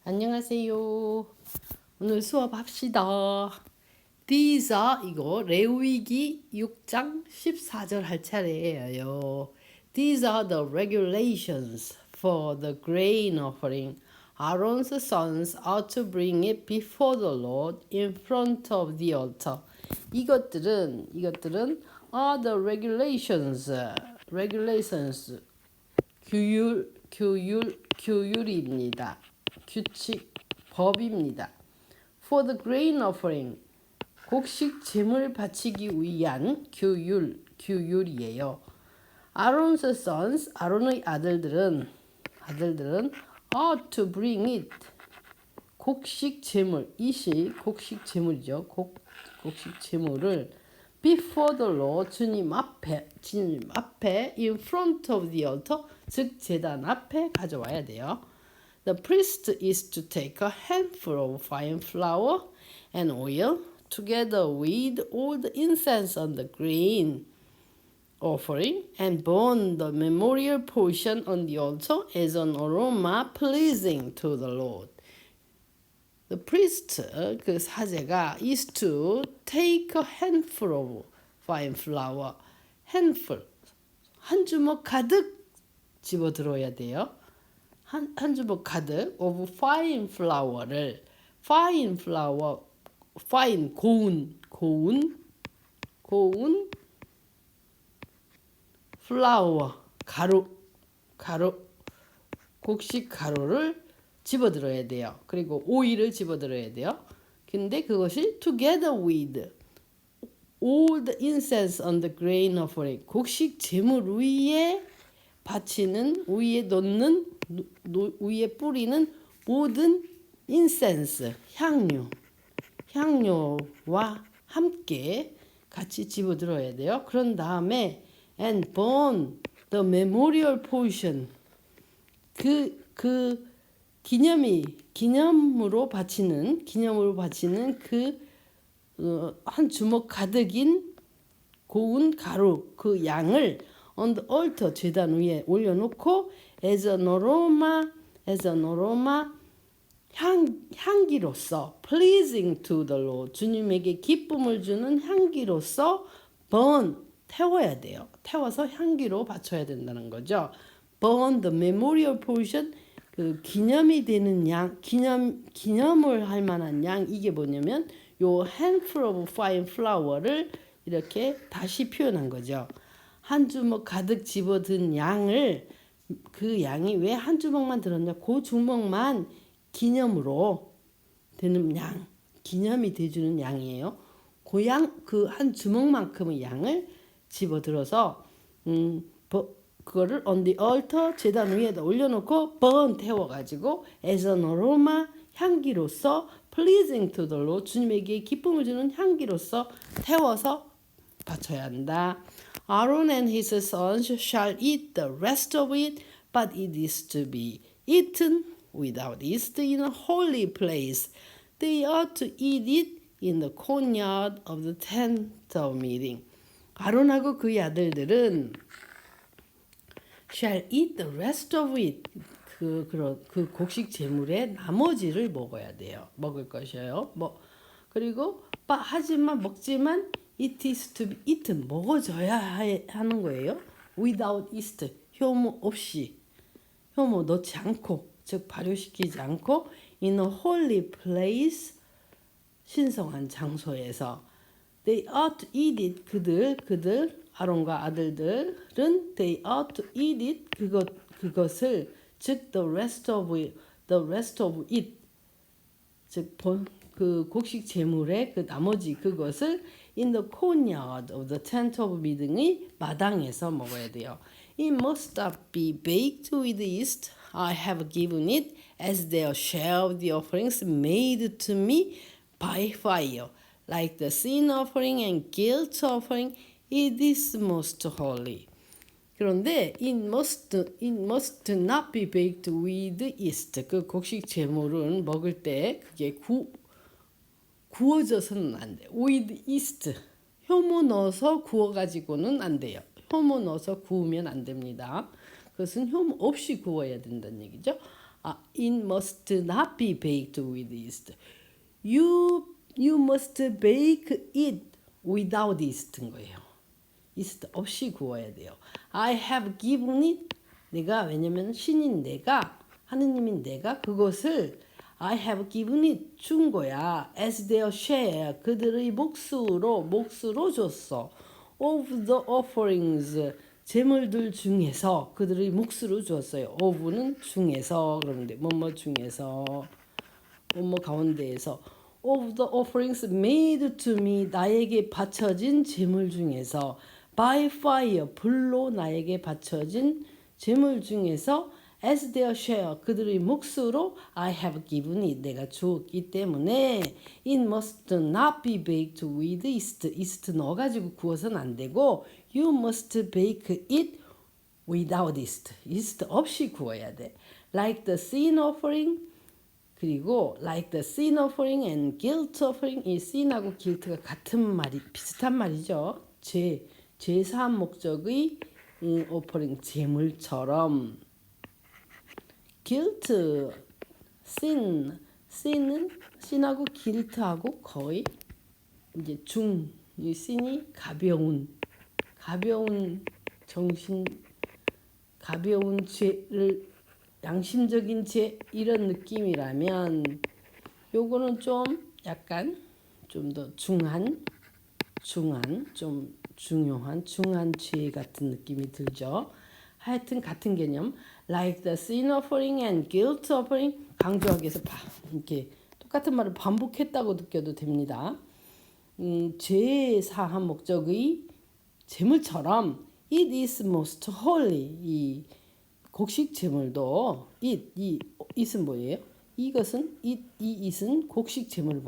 안녕하세요. 오늘 수업합시다. These are 이거 레위기 6장 14절 할 차례예요. These are the regulations for the grain offering. Aaron's sons are to bring it before the Lord in front of the altar. 이것들은 are the regulations 규율입니다. 규칙, 법입니다. For the grain offering, 곡식 제물 바치기 위한 규율이에요. Aaron's sons, 아론의 아들들은 ought to bring it, 곡식 제물, 이시 곡식 제물이죠. 곡식 제물을 before the Lord, 주님 앞에 in front of the altar, 즉 제단 앞에 가져와야 돼요. The priest is to take a handful of fine flour and oil together with all the incense on the grain offering and burn the memorial portion on the altar as an aroma pleasing to the Lord. The priest, 그 사제가 is to take a handful of fine flour, handful, 한 주먹 가득 집어들어야 돼요. 한 주먹 가득 of fine flour를 fine 고운 flour 가루 곡식 가루를 집어들어야 돼요. 그리고 오일을 집어들어야 돼요. 근데 그것이 together with all the incense on the grain offering, 곡식 제물 위에 바치는, 위에 놓는, 위에 뿌리는 모든 인센스, 향료와 함께 같이 집어들어야 돼요. 그런 다음에 and burn the memorial portion, 그 기념으로 바치는 그 한 주먹 가득인 고운 가루 그 양을 on the altar, 제단 위에 올려놓고 as an aroma 향기로서 pleasing to the Lord, 주님에게 기쁨을 주는 향기로서 burn, 태워야 돼요. 태워서 향기로 바쳐야 된다는 거죠. burn the memorial portion, 그 기념이 되는 양, 기념을 할 만한 양, 이게 뭐냐면 요 handful of fine flour를 이렇게 다시 표현한 거죠. 한 주먹 가득 집어든 양을, 그 양이 왜 한 주먹만 들었냐, 그 주먹만 기념으로 되는 양, 기념이 돼주는 양이에요. 그 양, 그 한 주먹만큼의 양을 집어들어서 그거를 on the altar, 제단 위에다 올려놓고 burn, 태워가지고 as an aroma, 향기로서 pleasing to the Lord, 주님에게 기쁨을 주는 향기로서 태워서 바쳐야 한다. Aaron and his sons shall eat the rest of it, but it is to be eaten without yeast in a holy place. They are to eat it in the courtyard of the tent of meeting. 아론하고 그의 아들들은 shall eat the rest of it, 그 곡식 제물의 나머지를 먹어야 돼요. 먹을 것이에요. 그리고 하지만 먹지만 it is to be eaten, 먹어져야 하는 거예요. without yeast, 효모 없이, 효모 넣지 않고, 즉 발효시키지 않고 in a holy place, 신성한 장소에서. They ought to eat it, 그들 아론과 아들들은 they ought to eat it, 그것을, 즉 the rest of it, 즉 그 곡식 제물의 그 나머지 그것을 in the courtyard of the tent of meeting의 마당에서 먹어야 돼요. It must not be baked with yeast. I have given it as their share of the offerings made to me by fire, like the sin offering and guilt offering. It is most holy. 그런데 it must not be baked with yeast. 그 곡식 제물은 먹을 때 그게 구워져서는 안 돼요. with yeast, 효모 넣어서 구워가지고는 안 돼요. 효모 넣어서 구우면 안 됩니다. 그것은 효모 없이 구워야 된다는 얘기죠. It must not be baked with yeast. You must bake it without yeast인 거예요. yeast 없이 구워야 돼요. I have given it. 내가 왜냐면 신인 내가 하느님인 내가 그것을 I have given it 준 거야. As their share 그들의 몫으로 줬어. Of the offerings 제물들 중에서 그들의 몫으로 주었어요. of는 중에서 그러는데 뭐뭐 중에서 뭐뭐 가운데에서 of the offerings made to me 나에게 바쳐진 제물 중에서 by fire 불로 나에게 바쳐진 제물 중에서 as their share 그들의 몫으로 I have given it 내가 주었기 때문에 it must not be baked with yeast yeast 넣어가지고 구워서는 안 되고 you must bake it without yeast yeast 없이 구워야 돼 like the sin offering 그리고 like the sin offering and guilt offering 이 sin하고 guilt가 같은 말이 비슷한 말이죠 제사한 목적의 offering 제물처럼 guilt, sin은 sin하고 guilt하고 거의 이제 이 sin이 가벼운 가벼운 죄를 양심적인 죄 이런 느낌이라면 요거는 좀 약간 좀 더 중요한 죄 같은 느낌이 들죠. 하여튼 같은 개념 like the sin offering and guilt offering 강조하기 위해서 이렇게 똑같은 말을 반복했다고 느껴도 됩니다. 죄 사한 목적의 제물처럼 it is most holy 이 곡식 제물도 it은 뭐예요? 이것은 it은 곡식 제물을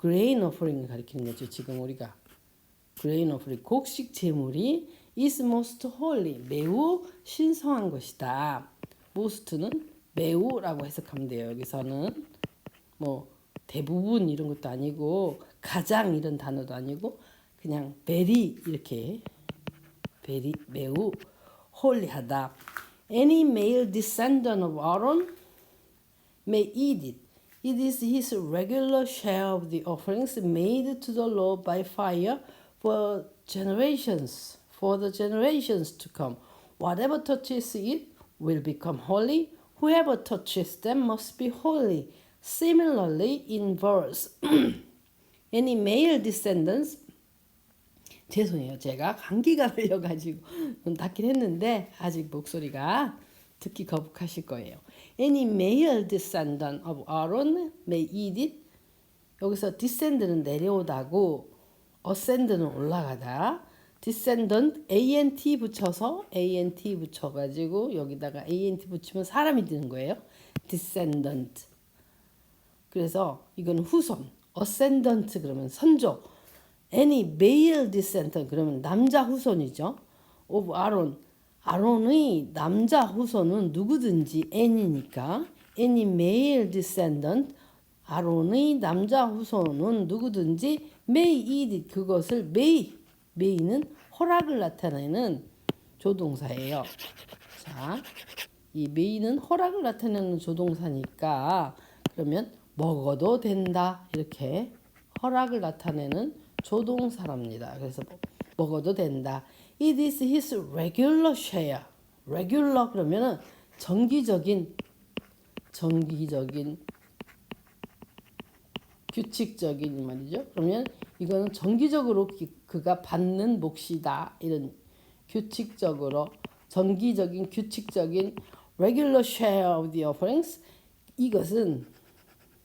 grain offering을 가리키는 거죠. 지금 우리가 grain offering 곡식 제물이 is most holy 매우 신성한 것이다. most는 매우라고 해석하면 돼요. 여기서는 뭐 대부분 이런 것도 아니고 가장 이런 단어도 아니고 그냥 very 이렇게 very 매우 홀리하다. Any male descendant of Aaron may eat it. It is his regular share of the offerings made to the Lord by fire for the generations to come. Whatever touches it will become holy. Whoever touches them must be holy. Similarly, in verse, any male descendants 죄송해요. 제가 감기가 걸려가지고 눈 닫긴 했는데 아직 목소리가 듣기 거북하실 거예요. Any male descendant of Aaron may eat it. 여기서 descend는 내려오다고 ascend는 올라가다. descendant ant 붙여가지고 여기다가 ant 붙이면 사람이 되는 거예요. descendant. 그래서 이건 후손. ascendant 그러면 선조. Any male descendant 그러면 남자 후손이죠. of Aaron. 아론의 남자 후손은 누구든지 any니까 any male descendant 아론의 남자 후손은 누구든지 may eat it 그것을 may는 허락을 나타내는 조동사예요. 자, 이 may는 허락을 나타내는 조동사니까 그러면 먹어도 된다 이렇게 허락을 나타내는 조동사랍니다. 그래서 먹어도 된다. It is his regular share. regular 그러면은 정기적인 규칙적인 말이죠. 그러면 이거는 정기적으로 그가 받는 몫이다. 이런 정기적인 규칙적인 regular share of the offerings. 이것은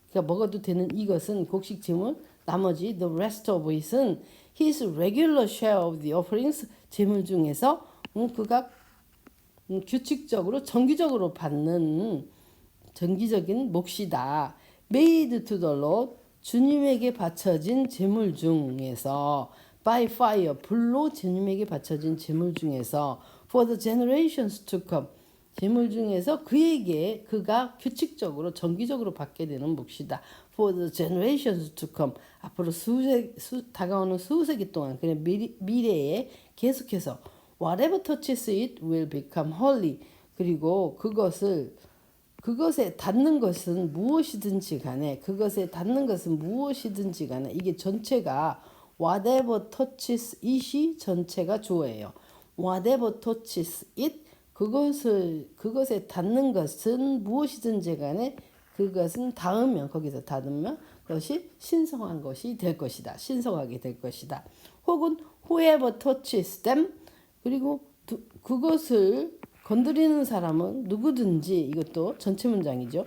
그가 먹어도 되는 이것은 곡식 제물 나머지 the rest of it은 his regular share of the offerings 제물 중에서 그가 규칙적으로 정기적으로 받는 정기적인 몫이다. made to the Lord 주님에게 바쳐진 제물 중에서 by fire 불로 주님에게 바쳐진 제물 중에서 for the generations to come 제물 중에서 그가 규칙적으로 정기적으로 받게 되는 몫이다. For the generations to come 앞으로 다가오는 수세기 동안 그냥 미래에 계속해서 whatever touches it will become holy 그리고 그것을 그것에 닿는 것은 무엇이든지 간에 그것에 닿는 것은 무엇이든지 간에 이게 전체가 whatever touches it이 전체가 주어예요. whatever touches it 그것에 닿는 것은 무엇이든지 간에 그것은 닿으면 거기서 닿으면 그것이 신성한 것이 될 것이다. 신성하게 될 것이다. 혹은 whoever touches them 그리고 그것을 건드리는 사람은 누구든지 이것도 전체 문장이죠.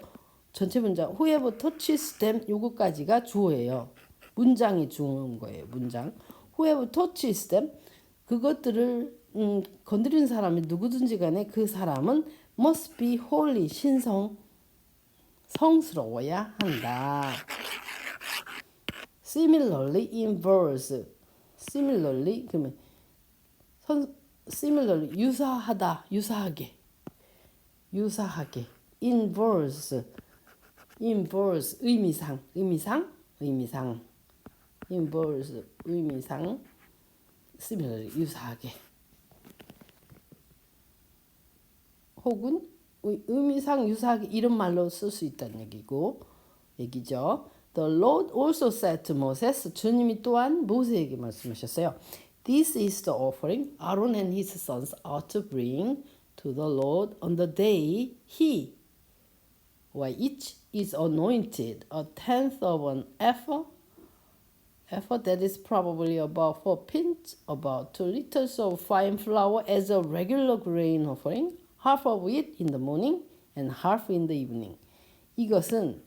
전체 문장 whoever touches them 요거까지가 주어예요. 문장이 주어인 거예요. 문장 whoever touches them 그것들을 건드리는 사람이 누구든지 간에 그 사람은 must be holy 성스러워야 한다. Similarly in verse similarly 그러면 similarly 유사하게 in verse 의미상 in verse 의미상 similarly 유사하게 혹은 의미상 유사하게 이런 말로 쓸 수 있다는 얘기죠. The Lord also said to Moses 주님이 또한 모세에게 말씀하셨어요. This is the offering Aaron and his sons are to bring to the Lord on the day he or each is anointed a tenth of an ephah that is probably about 4 pints, about 2 liters of fine flour as a regular grain offering, half of it in the morning and half in the evening. 이것은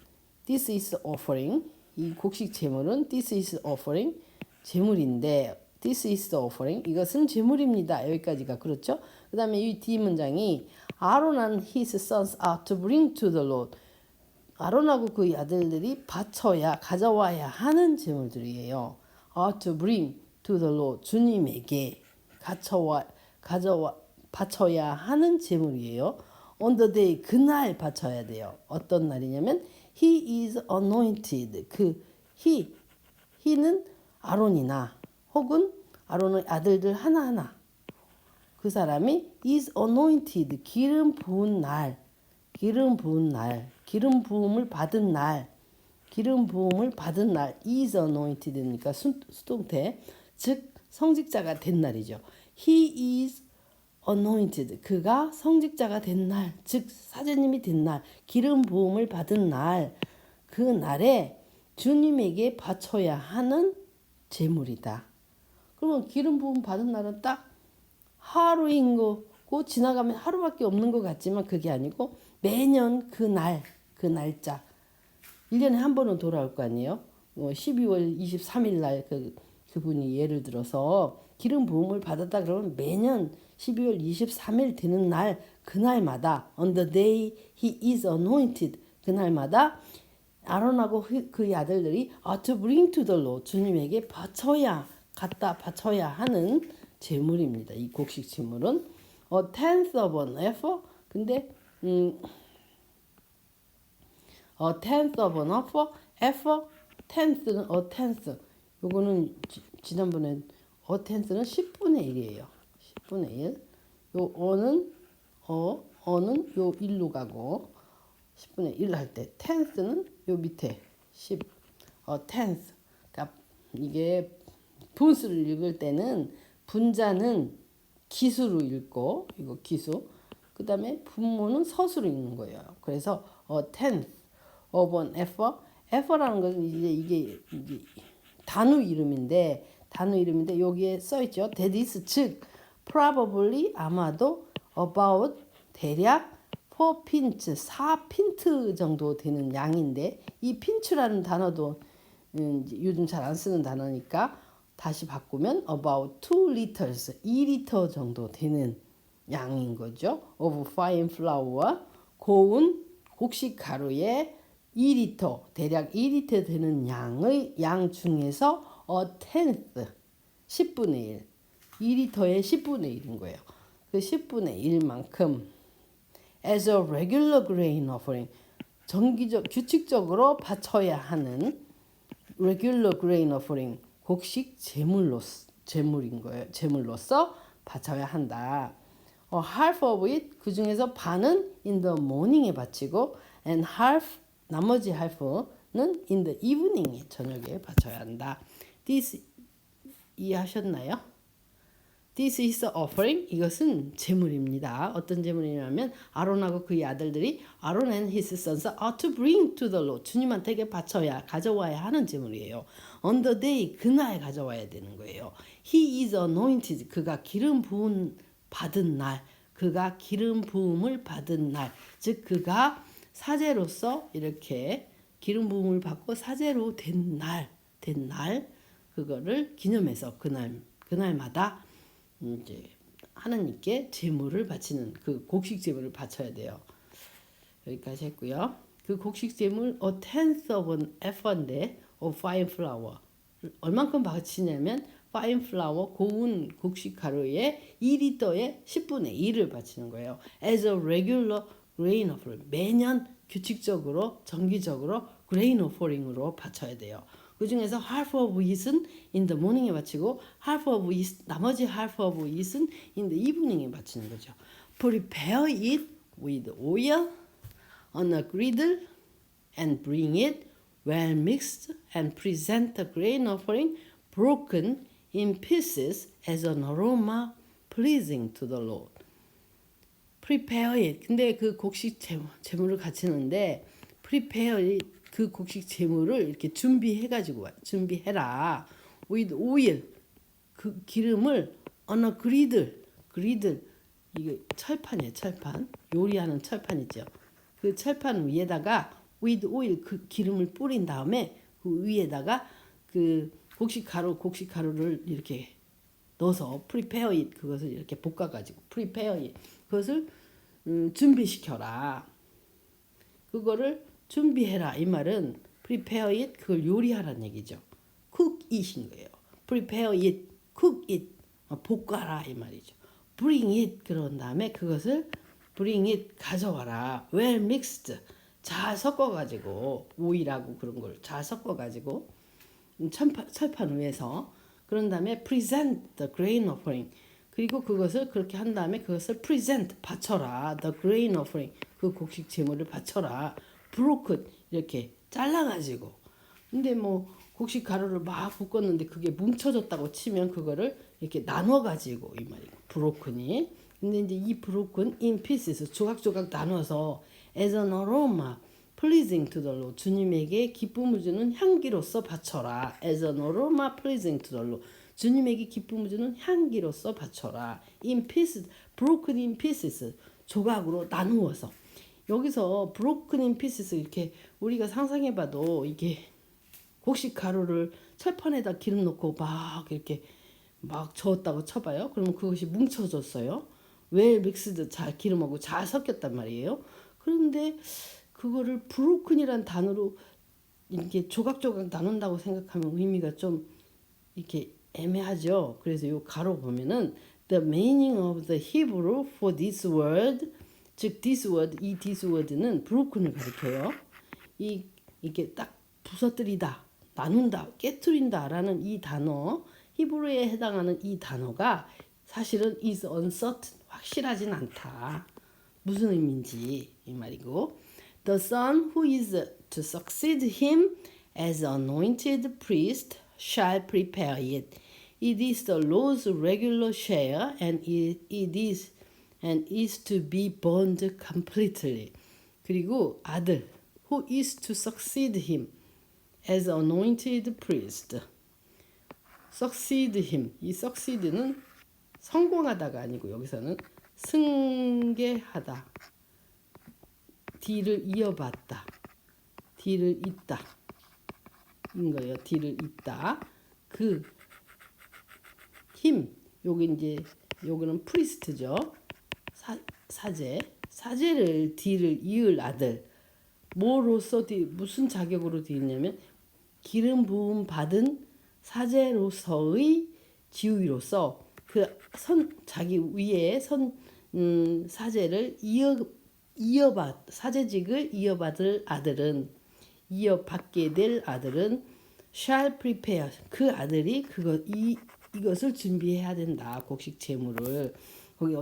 this is offering, 이 곡식 제물은 this is offering, 제물인데 this is the offering, 이것은 제물입니다. 여기까지가 그렇죠? 그 다음에 이 뒤 문장이 Aaron and his sons are to bring to the Lord. 아론하고 그 아들들이 가져와야 하는 제물들이에요. are to bring to the Lord. 주님에게 바쳐야 하는 제물이에요. on the day 그날 바쳐야 돼요. 어떤 날이냐면 he is anointed. he는 아론이나 혹은 아론의 아들들 하나하나 그 사람이 is anointed. 기름 부음을 받은 날 is anointed니까 수동태 즉 성직자가 된 날이죠. He is anointed. 그가 성직자가 된 날, 즉 사제님이 된 날, 기름 부음을 받은 날, 그 날에 주님에게 바쳐야 하는 제물이다. 그러면 기름 부음 받은 날은 딱 하루인 거고 지나가면 하루밖에 없는 것 같지만 그게 아니고 매년 그 날짜 1년에 한 번은 돌아올 거 아니에요. 12월 23일 날 그분이 예를 들어서 기름 부음을 받았다 그러면 매년 12월 23일 되는 날 그날마다 on the day he is anointed 그날마다 아론하고 그의 아들들이 are to bring to the Lord 주님에게 갖다 바쳐야 하는 제물입니다. 이 곡식 제물은 a tenth of an ephah 근데 a tenth of an ephah tenth는 a tenth 요거는 지난번에 a tenth는 10분의 1이에요. 10분의 1. 요 어는 요 1로 가고 10분의 1 할 때 tenth는 요 밑에 10 a tenth. 그러니까 이게 분수를 읽을 때는 분자는 기수로 읽고 이거 기수. 그다음에 분모는 서수로 읽는 거예요. 그래서 a tenth of an ephah. ephah라는 것은 이게 단위 이름인데 여기에 써 있죠. that is 즉 probably 아마도 about 대략 4 pints 4핀트 정도 되는 양인데 이 핀츠라는 단어도 요즘 잘 안 쓰는 단어니까 다시 바꾸면 about 2 liters 2리터 정도 되는 양인 거죠. of fine flour 고운 곡식 가루에 2리터 대략 2리터 되는 양 중에서 a tenth 10분의 1 2리터의 10분의 1인 거예요. 그 10분의 1만큼 as a regular grain offering 규칙적으로 바쳐야 하는 regular grain offering 곡식 제물인 거예요. 제물로서 바쳐야 한다. half of it 그 중에서 반은 in the morning에 바치고 and half 나머지 half는 in the evening에 저녁에 바쳐야 한다. This 이해하셨나요? This is the offering. 이것은 제물입니다. 어떤 제물이냐면 아론하고 그의 아들들이 Aaron and his sons are to bring to the Lord. 주님한테 바쳐야 가져와야 하는 제물이에요. On the day 그날 가져와야 되는 거예요. He is anointed. 그가 기름 부음 받은 날. 그가 기름 부음을 받은 날. 즉 그가 사제로서 이렇게 기름 부음을 받고 사제로 된 날 그거를 기념해서 그날마다 이제 하나님께 제물을 바치는 그 곡식 제물을 바쳐야 돼요. 여기까지 했고요. 그 곡식 제물 a tenth of an ephah인데 of fine flour 얼만큼 바치냐면 fine flour 고운 곡식 가루에 2리터에 10분의 1을 바치는 거예요. As a regular grain offering 매년 규칙적으로 정기적으로 grain offering으로 바쳐야 돼요. 그 중에서 half of it은 in the morning에 바치고 half of it 나머지 half of it은 in the evening에 바치는 거죠. Prepare it with oil on a griddle and bring it well mixed and present the grain offering broken in pieces as an aroma pleasing to the Lord. Prepare it. 근데 그 곡식 제물을 갖추는데 prepare it. 그 곡식 제물을 이렇게 준비해라. with oil 그 기름을 on a griddle 이게 철판이에요. 철판 요리하는 철판 있죠. 그 철판 위에다가 with oil 그 기름을 뿌린 다음에 그 위에다가 그 곡식 가루를 이렇게 넣어서 prepare it 그것을 이렇게 볶아가지고 prepare it 그것을 준비시켜라. 그거를 준비해라 이 말은 prepare it 그걸 요리하라는 얘기죠. cook it인 거예요. prepare it, cook it 볶아라 이 말이죠. bring it 그런 다음에 그것을 bring it 가져와라. well mixed 잘 섞어가지고 오일하고 그런 걸 잘 섞어가지고 철판 위에서 그런 다음에 present the grain offering 그리고 그것을 그렇게 한 다음에 그것을 present 바쳐라. the grain offering 그 곡식 제물을 바쳐라. broken 이렇게 잘라가지고 근데 뭐 곡식 가루를 막 볶았는데 그게 뭉쳐졌다고 치면 그거를 이렇게 나눠가지고 이 말이고 broken이 근데 이제 이 broken in pieces 조각조각 나눠서 as an aroma pleasing to the Lord 주님에게 기쁨을 주는 향기로서 바쳐라. as an aroma pleasing to the Lord 주님에게 기쁨을 주는 향기로서 바쳐라. in pieces broken in pieces 조각으로 나누어서 여기서 broken in pieces 이렇게 우리가 상상해봐도 이게 곡식 가루를 철판에다 기름 넣고 막 이렇게 막 저었다고 쳐봐요. 그러면 그것이 뭉쳐졌어요. well mixed 잘 기름하고 잘 섞였단 말이에요. 그런데 그거를 broken이란 단어로 이렇게 조각조각 나눈다고 생각하면 의미가 좀 이렇게 애매하죠. 그래서 이 가로 보면은 the meaning of the Hebrew for this word 즉 this word는 broken을 가리켜요. 이게 딱 부서뜨리다, 나눈다, 깨트린다라는 이 단어, 히브리어에 해당하는 이 단어가 사실은 is uncertain, 확실하진 않다. 무슨 의미인지 이 말이고 The son who is to succeed him as anointed priest shall prepare it. It is the Lord's regular share and it is to be burned completely. 그리고 아들 who is to succeed him as anointed priest. succeed him. 이 succeed는 성공하다가 아니고 여기서는 승계하다. 뒤를 이어받다. 뒤를 잇다. 인 거예요. 뒤를 잇다. 그 힘. 여기 이제 여기는 프리스트죠. 사제를 뒤를 이을 아들 뭐로서 무슨 자격으로 뒤있냐면 기름 부음 받은 사제로서의 지위로서 그 자기 위에 사제를 사제직을 이어받을 아들은 이어받게 될 아들은 shall prepare 그 아들이 이것을 준비해야 된다. 곡식 제물을 거기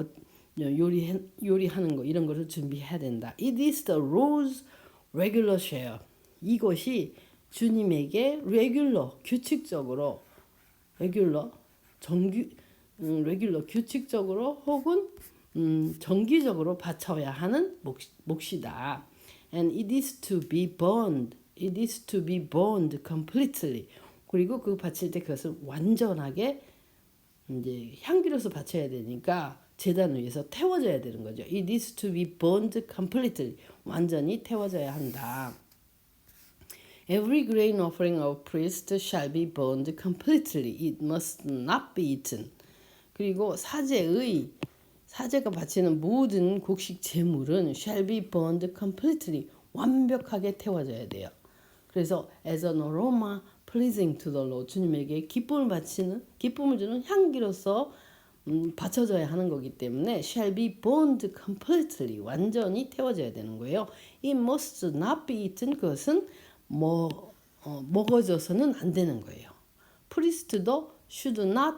요리하는 거 이런 거를 준비해야 된다. It is the Lord's regular share. 이것이 주님에게 regular 규칙적으로 regular regular 규칙적으로 혹은 정기적으로 바쳐야 하는 몫이다. And it is to be burned. It is to be burned completely. 그리고 그 바칠 때 그것을 완전하게 이제 향기로서 바쳐야 되니까 제단 위에서 태워져야 되는 거죠. It is to be burned completely. 완전히 태워져야 한다. Every grain offering of priest shall be burned completely. It must not be eaten. 그리고 사제가 바치는 모든 곡식 제물은 shall be burned completely. 완벽하게 태워져야 돼요. 그래서 as an aroma pleasing to the Lord. 주님에게 기쁨을 주는 향기로서 바쳐져야 하는 거기 때문에 shall be burned completely. 완전히 태워져야 되는 거예요. It must not be eaten. 그것은 먹어져서는 안 되는 거예요. 프리스트도 should not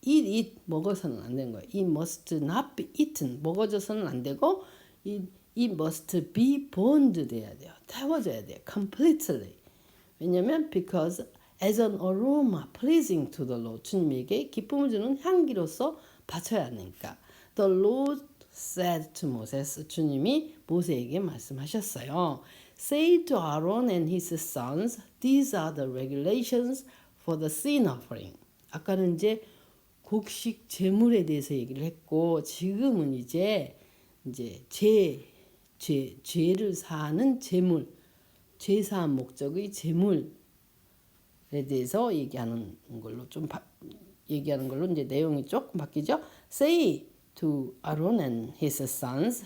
eat it. 먹어서는 안 되는 거예요. It must not be eaten. 먹어져서는 안 되고 it must be burned 돼야 돼요. 태워져야 돼요. completely. 왜냐면 because as an aroma pleasing to the Lord. 주님에게 기쁨을 주는 향기로서 바쳐야 하니까. The Lord said to Moses. 주님이 모세에게 말씀하셨어요. Say to Aaron and his sons, these are the regulations for the sin offering. 아까는 이제 곡식 제물에 대해서 얘기를 했고 지금은 이제 죄를 사하는 제물, 죄사한 목적의 제물에 대해서 얘기하는 걸로 이제 내용이 조금 바뀌죠. Say to Aaron and his sons.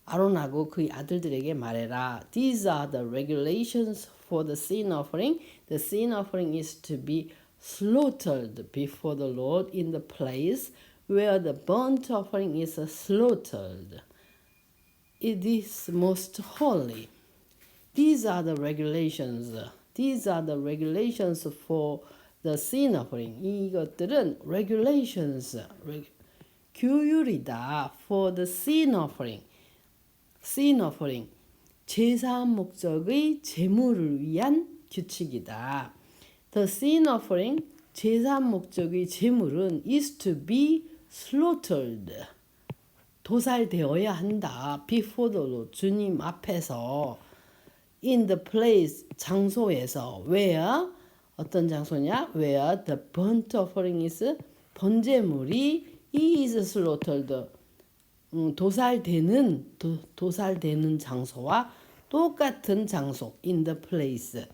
아론하고 그의 아들들에게 말해라. These are the regulations for the sin offering. The sin offering is to be slaughtered before the Lord in the place where the burnt offering is slaughtered. It is most holy. These are the regulations. These are the regulations for the sin offering. 이것들은 regulations, 규율이다. For the sin offering. sin offering, 제사한 목적의 제물을 위한 규칙이다. The sin offering, 제사한 목적의 제물은 is to be slaughtered, 도살되어야 한다. Before the Lord, 주님 앞에서. In the place, 장소에서. Where, 어떤 장소냐? Where the burnt offering is, 번제물이 is slaughtered, 도살되는 장소와 똑같은 장소. In the place.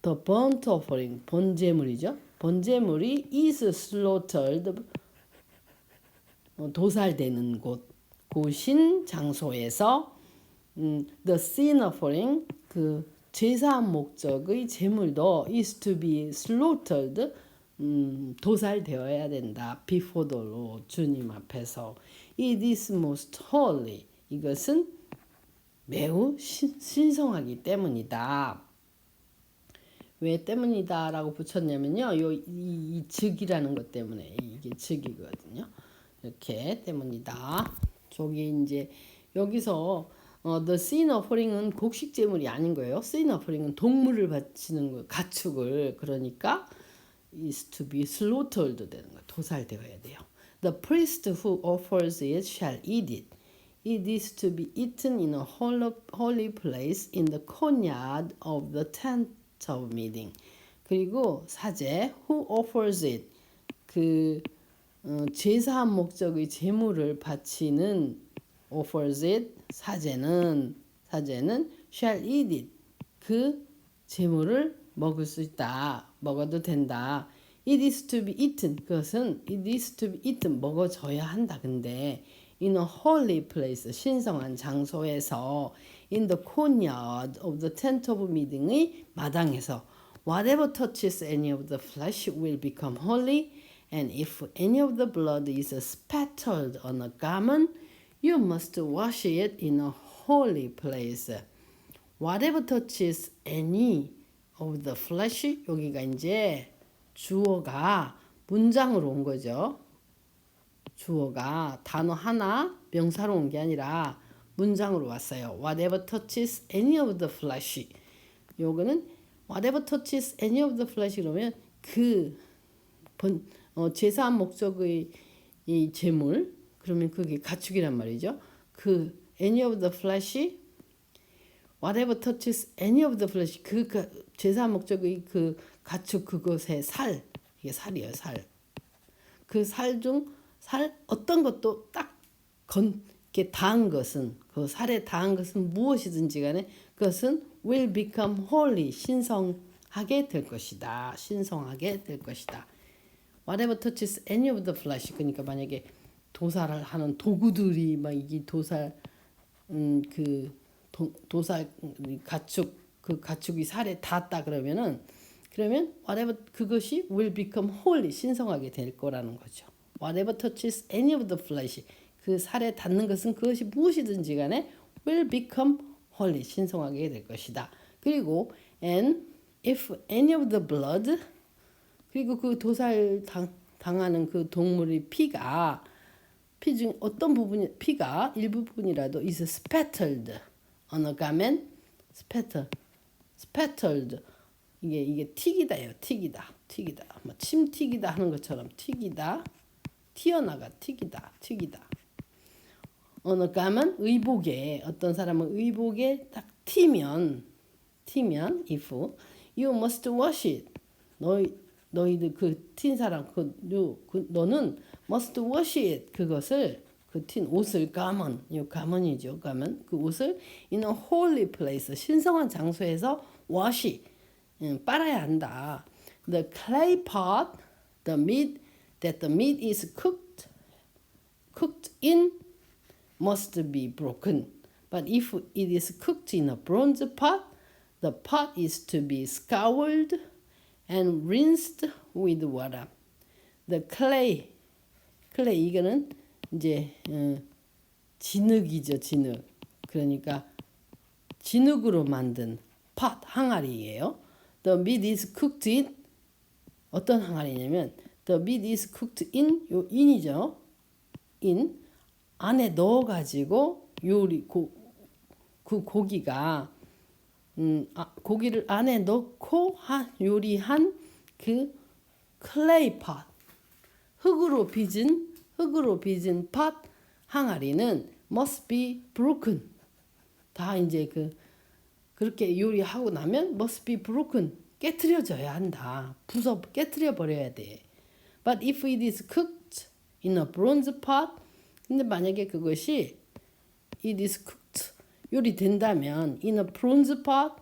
The burnt offering, 번제물이죠. 번제물이 is slaughtered, 도살되는 곳인 장소에서 the sin offering, 그 제사한 목적의 제물도 is to be slaughtered, 도살되어야 된다. Before the Lord, 주님 앞에서. It is most holy. 이것은 매우 신성하기 때문이다. 왜 때문이다 라고 붙였냐면요. 이 즉이라는 것 때문에 이게 즉이거든요. 이렇게 때문이다. 저기 이제 여기서 the sin offering은 곡식 제물이 아닌 거예요. sin offering은 동물을 바치는 거, 가축을. 그러니까 is to be slaughtered 되는 거. 도살되어야 돼요. The priest who offers it shall eat it. It is to be eaten in a holy place in the courtyard of the tent of meeting. 그리고 사제 who offers it, 그 제사한 목적의 제물을 바치는 offers it, 사제는 shall eat it, 그 제물을 먹을 수 있다. 먹어도 된다. It is to be eaten. 그것은 it is to be eaten. 먹어져야 한다. 근데 in a holy place, 신성한 장소에서 in the courtyard of the tent of meeting의 마당에서 whatever touches any of the flesh will become holy, and if any of the blood is spattered on a garment, you must wash it in a holy place. Whatever touches any of the flesh, 여기가 이제 주어가 문장으로 온 거죠. 주어가 단어 하나 명사로 온 게 아니라 문장으로 왔어요. Whatever touches any of the flesh. 요거는 whatever touches any of the flesh 그러면 그 제사한 목적의 이 제물 그러면 그게 가축이란 말이죠. 그 any of the flesh whatever touches any of the flesh 그 제사한 목적의 그 가축 그것의 살 이게 살이에요. 살. 그 살 중 살 어떤 것도 딱 이렇게 닿은 것은 그 살에 닿은 것은 무엇이든지 간에 그것은 will become holy 신성하게 될 것이다. 신성하게 될 것이다. Whatever touches any of the flesh 그러니까 만약에 도살을 하는 도구들이 막 이 도살 도살 가축 그 가축이 살에 닿았다 그러면 whatever 그것이 will become holy 신성하게 될 거라는 거죠. Whatever touches any of the flesh 그 살에 닿는 것은 그것이 무엇이든지 간에 will become holy 신성하게 될 것이다. 그리고 and if any of the blood 그리고 그 도살 당하는 그 동물의 피가 피 중 어떤 부분이 피가 일부분이라도 is spattered on a garment spattered 이게 튀기다예요. 튀기다 뭐 침 튀기다 하는 것처럼 튀기다 튀어나가 튀기다 어느 감은 의복에 어떤 사람은 의복에 딱 튀면 if you must wash it 너희들 그 튄 사람 너는 must wash it 그것을 그 튄 옷을 가문이죠. 가문 그 옷을 in a holy place 신성한 장소에서 wash 빨아야 한다. The clay pot the meat that the meat is cooked in must be broken. But if it is cooked in a bronze pot, the pot is to be scoured and rinsed with water. The clay 이거는 이제 진흙이죠, 진흙. 그러니까 진흙으로 만든 pot 항아리예요. The meat is cooked in 어떤 항아리냐면 the meat is cooked in 요 in이죠. in 안에 넣어 가지고 그 고기가 고기를 안에 넣고 요리한 그 clay pot 흙으로 빚은 pot 항아리는 must be broken 다 이제 그렇게 요리하고 나면 must be broken 깨트려져야 한다. 깨트려 버려야 돼. But if it is cooked in a bronze pot 근데 만약에 그것이 it is cooked 요리된다면 in a bronze pot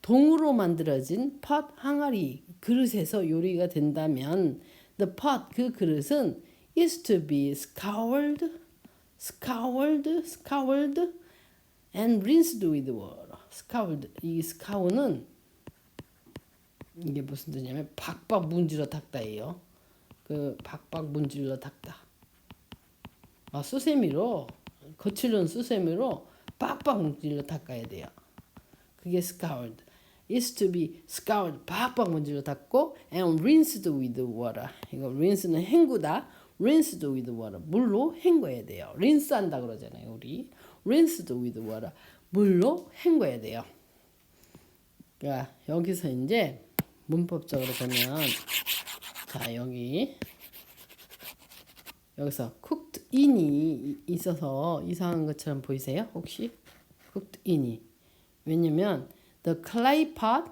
동으로 만들어진 pot 항아리 그릇에서 요리가 된다면 the pot 그 그릇은 is to be scoured and rinsed with water. scoured 이 scou는 이게 무슨 뜻이냐면 박박 문질러 닦다예요. 그 박박 문질러 닦다. 수세미로 거칠은 수세미로 빡빡 문질러 닦아야 돼요. 그게 scoured. is to be scoured 빡빡 문질러 닦고 and rinsed with water. 이거 rinse는 헹구다. rinsed with water 물로 헹궈야 돼요. rinse한다 그러잖아요. 우리 rinsed with water 물로 헹궈야 돼요. 그러니까 여기서 이제 문법적으로 보면 자 여기서 cooked in이 있어서 이상한 것처럼 보이세요? 혹시 cooked in이 왜냐면 the clay pot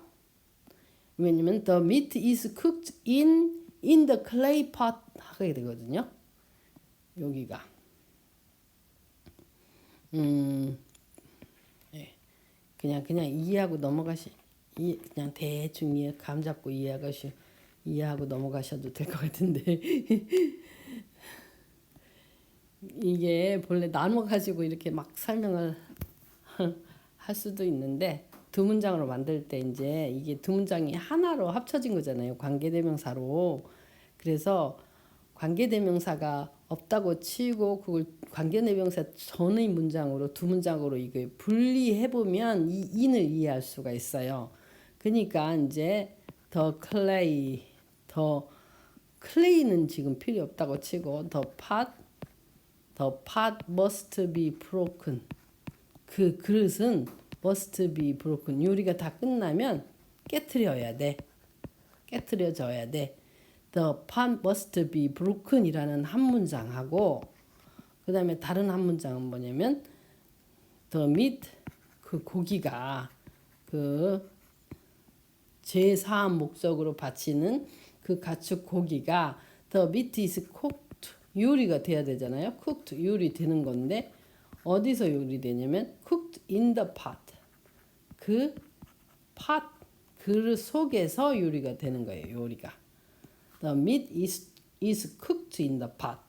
왜냐면 the meat is cooked in the clay pot 하게 되거든요. 여기가 그냥 이해하고 그냥 대충 감 잡고 이해하고 넘어가셔도 될 것 같은데 이게 본래 나눠 가지고 이렇게 막 설명을 할 수도 있는데 두 문장으로 만들 때 이제 이게 두 문장이 하나로 합쳐진 거잖아요. 관계대명사로. 그래서 관계대명사가 없다고 치고 그걸 관계대명사 전의 문장으로 두 문장으로 이거 분리해 보면 이 in을 이해할 수가 있어요. 그러니까 이제 the clay는 지금 필요 없다고 치고 the pot must be broken. 그 그릇은 must be broken. 요리가 다 끝나면 깨트려야 돼. 깨트려져야 돼. The pot must be broken이라는 한 문장하고 그 다음에 다른 한 문장은 뭐냐면 the meat 그 고기가 그 제사한 목적으로 바치는 그 가축 고기가 the meat is cooked 요리가 돼야 되잖아요. cooked 요리 되는 건데 어디서 요리되냐면 cooked in the pot 그 pot 그릇 속에서 요리가 되는 거예요. 요리가 the meat is cooked in the pot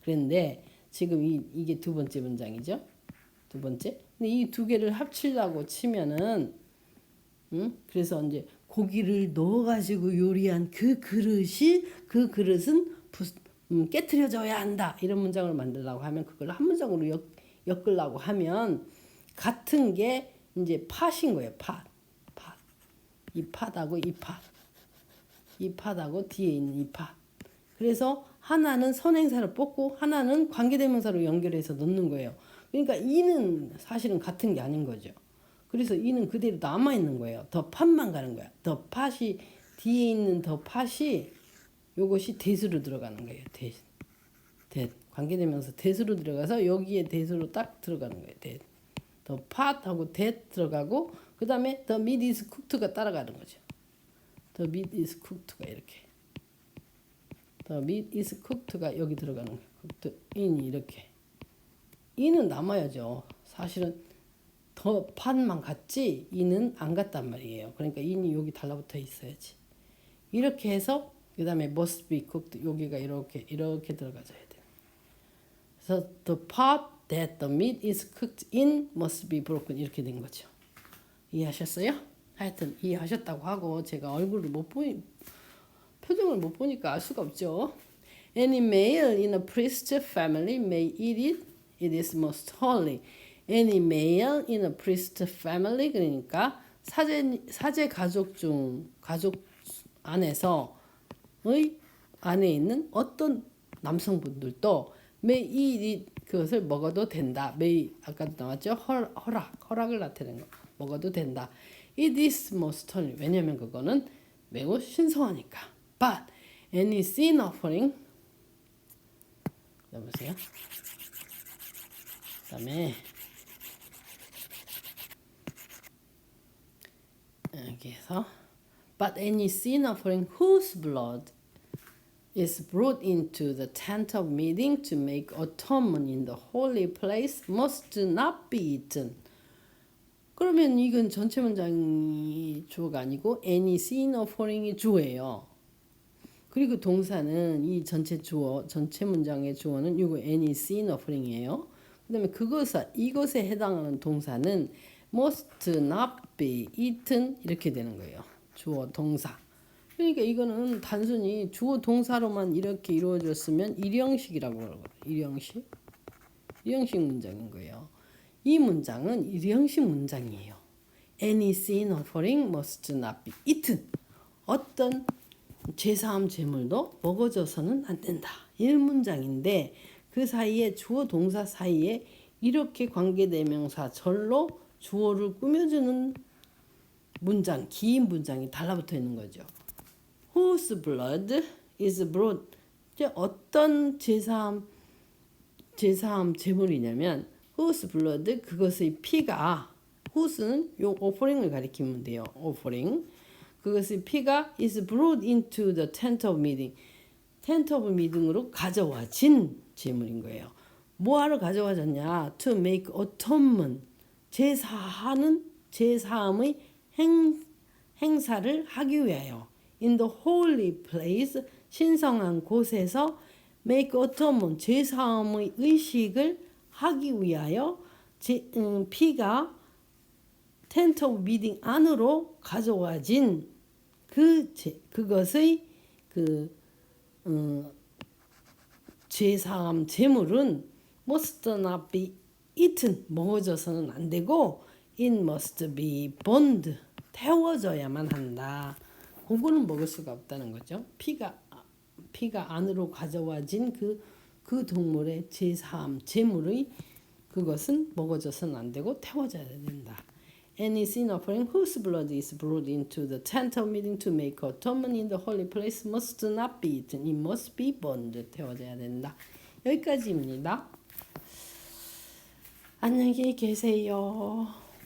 그런데 지금 이게 두 번째 문장이죠. 두 번째. 근데 이 두 개를 합치려고 치면은 그래서 이제 고기를 넣어가지고 요리한 그 그릇은 깨트려져야 한다. 이런 문장을 만들려고 하면 그걸 한 문장으로 엮으려고 하면 같은 게 이제 팥인 거예요. 팥. 이 팥하고 이 팥하고 뒤에 있는 이 팥. 그래서 하나는 선행사를 뽑고 하나는 관계대명사로 연결해서 넣는 거예요. 그러니까 이는 사실은 같은 게 아닌 거죠. 그래서 이는 그대로 남아 있는 거예요. 더 팥만 가는 거야. 더 팥이 뒤에 있는 더 팥이 요것이 대수로 들어가는 거예요. 대 관계대명사 대수로 들어가서 여기에 대수로 딱 들어가는 거예요. 더 팥하고 대 들어가고 그 다음에 the meat is cooked가 따라가는 거죠. the meat is cooked가 이렇게. the meat is cooked가 여기 들어가는 거예요. cooked in 이렇게. 이는 남아야죠. 사실은 더 팥만 갔지 이는 안 갔단 말이에요. 그러니까 이는 여기 달라붙어 있어야지. 이렇게 해서 그 다음에 must be cooked 여기가 이렇게 들어가줘야 돼. 그래서 the pot that the meat is cooked in must be broken 이렇게 된 거죠. 이해하셨어요? 하여튼 이해하셨다고 하고 제가 얼굴을 표정을 못 보니까 알 수가 없죠. Any male in a priest's family may eat it. It is most holy. Any male in a priest's family 그러니까 사제 가족 안에서의 안에 있는 어떤 남성분들도 may eat it 그것을 먹어도 된다. may 아까도 나왔죠. 허락을 나타내는 거. 먹어도 된다. It is most holy. 왜냐면 그거는 매우 신성하니까. But any sin offering 여보세요. 그다음에 여기에서 but any sin offering whose blood is brought into the tent of meeting to make atonement in the holy place must not be eaten. 그러면 이건 전체 문장이 주어가 아니고 any sin offering이 주어예요. 그리고 동사는 이 전체 문장의 주어는 이거 any sin offering이에요. 그다음에 이것에 해당하는 동사는 must not be eaten 이렇게 되는 거예요. 주어 동사. 그러니까 이거는 단순히 주어 동사로만 이렇게 이루어졌으면 일형식이라고 그러거든요. 일형식 문장인 거예요. 이 문장은 일형식 문장이에요. Any sin offering must not be eaten. 어떤 제사함 제물도 먹어져서는 안 된다. 1문장인데 그 사이에 주어 동사 사이에 이렇게 관계대명사 절로 주어를 꾸며주는 문장, 긴 문장이 달라붙어 있는 거죠. Whose blood is brought. 어떤 제사함 제물이냐면 whose blood 그것의 피가 whose는 요 offering을 가리키면 돼요. offering 그것의 피가 is brought into the tent of meeting. tent of meeting으로 가져와진 제물인 거예요. 뭐하러 가져와졌냐? To make atonement. 제사함의 행사를 하기 위하여. In the holy place. 신성한 곳에서 make atonement. 제사함의 의식을 하기 위하여 피가 tent of meeting 안으로 가져와진 그것의 제사함 제물은 must not be eaten 먹어져서는 안 되고 it must be burned 태워져야만 한다. 그거는 먹을 수가 없다는 거죠. 피가 피가 안으로 가져와진 그 동물의 제사함, 제물의 그것은 먹어져서는 안 되고 태워져야 된다. Any sin offering whose blood is brought into the tent of meeting to make atonement in the holy place must not be eaten. It must be burned. 태워져야 된다. 여기까지입니다. 안녕히 계세요.